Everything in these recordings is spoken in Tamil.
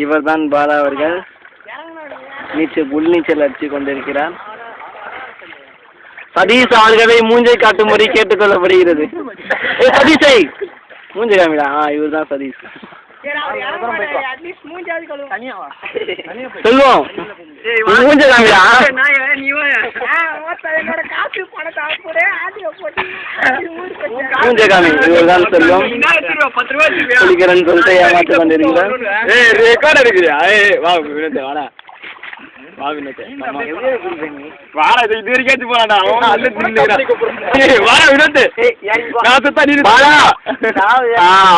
இவர்தான் பாலா அவர்கள் நீச்சல் அடிச்சு கொண்டிருக்கிறார். சதீஷ் அவர்களை மூஞ்சை காட்டும்படி கேட்டுக்கொள்ளப்படுகிறது. சதீஷை மூஞ்சை காமிடா. இவர் தான் சதீஷ். செல்வம் மூஞ்சை காமிடா. மூஞ்சை காமி. இவர் தான் செல்வம். குளிக்கிறேன்னு சொல்லிட்டு ஏமாற்ற கொண்டிருக்கிறார். ரெக்கார்ட் எடுக்கிறியா? வா வினோத் வாடா.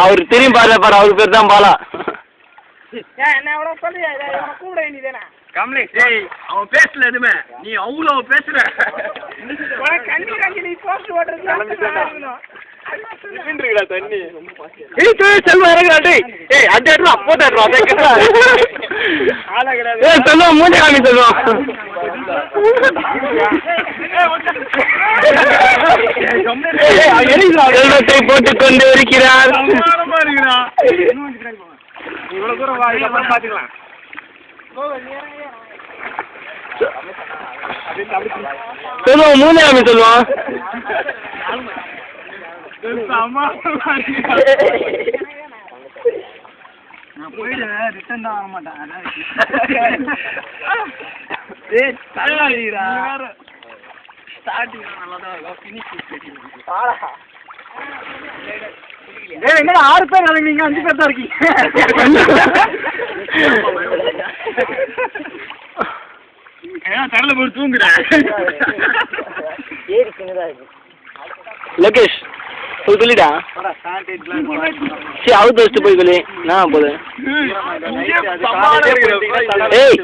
அவர் தெரியும் பாரு பாரு. அவரு பேர் தான் பாலா. கமலேஷ் அவன் பேசல எதுவுமே. நீ அவ்வளோ பேசுற. தண்ணி செல்வம் இறங்குறாடி. செல்வம் மூஞ்ச காமி. செல்வம் செல்வத்தை போட்டுக் கொண்டு இருக்கிறார். இவ்வளவு தூரம் பாத்துக்கலாம். சொல்லுவோம் மூணு காமி. சொல்லுவோம் போயிடு. ரிட்டர்ன் தான் ஆக மாட்டேன். என்ன 6 பேர் கலங்குறீங்க? 5 பேர் தான் இருக்கீங்க. தரல போய் தூங்குறேன். லோகேஷ் சொல்லிடா. சரி அவுட் வச்சுட்டு போய் சொல்லி நான் போது. ஏய்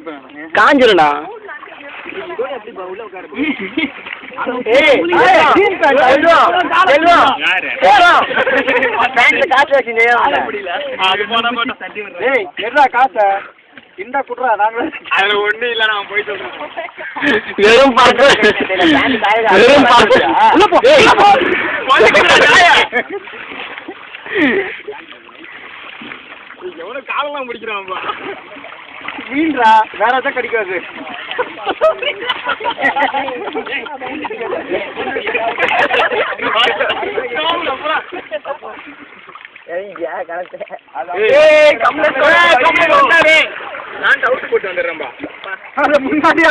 காஞ்சிரும்டா. காசு இந்த குடுறா. நாங்க அதுல ஒண்ணு இல்ல. நான் போய் சொல்றேன். வெறும் எவ்வளவு காலெல்லாம் முடிக்கிறான் மீன்றா. வேற எதாவது கிடைக்காது. நான் டவுட் போட்டு வந்துடுறேன்பா. முன்னாடியே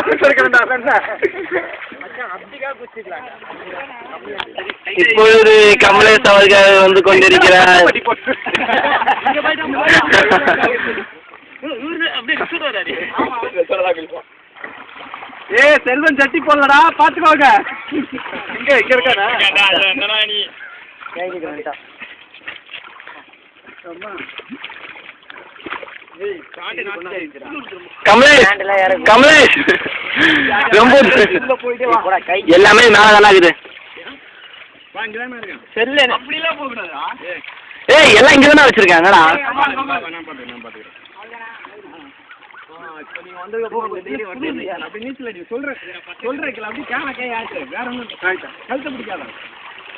இப்பொழுது கமலேஷ் அவர்கள் வந்து கொண்டிருக்கிறார். செல்வன் சட்டி போடலடா. பாத்துக்கோங்க. இங்க இருக்கானா? கமலேஷ் ரொம்ப எல்லாமே மேலதானா இருக்குது. ஏய் எல்லாம் இங்கதானே வச்சிருக்காங்கடா.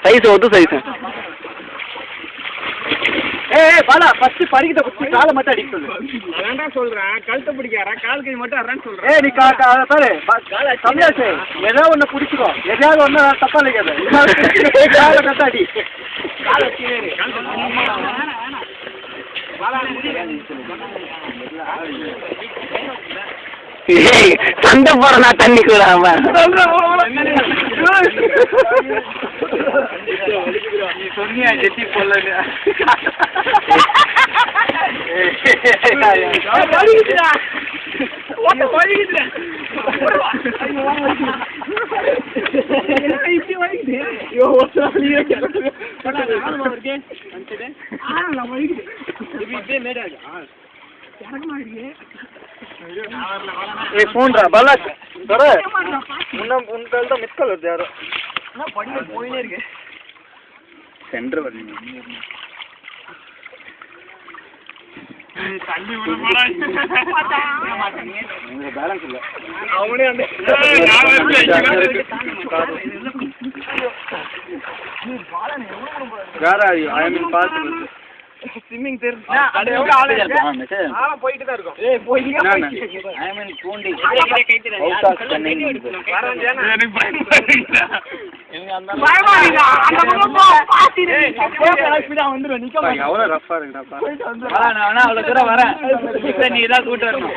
சைஸ் ஒத்து சைஸ். பாலா ஃபர்ஸ்ட் பறிக்கிட்ட குச்சி காலை மட்டும் அடிக்க சொல்லு. அதான் சொல்றேன். கழுத்தை பிடிக்காரா கால் கை மட்டும் அறான்னு சொல்றேன். நீ பாரு கமலேஷ் ஏதோ ஒண்ணு பிடிச்சிக்கோ. எதையாவது ஒண்ணு தப்பா இல்லைக்காது. காலை கட்ட அடி. சண்டை போறனா தண்ணி கூட சொன்னியா ஜெட்டி போல. ஃபோன்ரா பாலா தர முன்னாள் தான் மிஸ் கால் வருது. யாரோ போயினே இருக்கு. சென்டர் வரீங்க. தள்ளி விட பேலன்ஸ் இல்லை. அவனே வேற ஐ மீன் பார்த்து ஸ்விம்மிங் தெரியும் போயிட்டு தான் இருக்கும் எவ்வளோ ரஃபா இருக்குடா அவ்வளோ தூரம் வரேன் நீ தான் கூட்டு வரணும்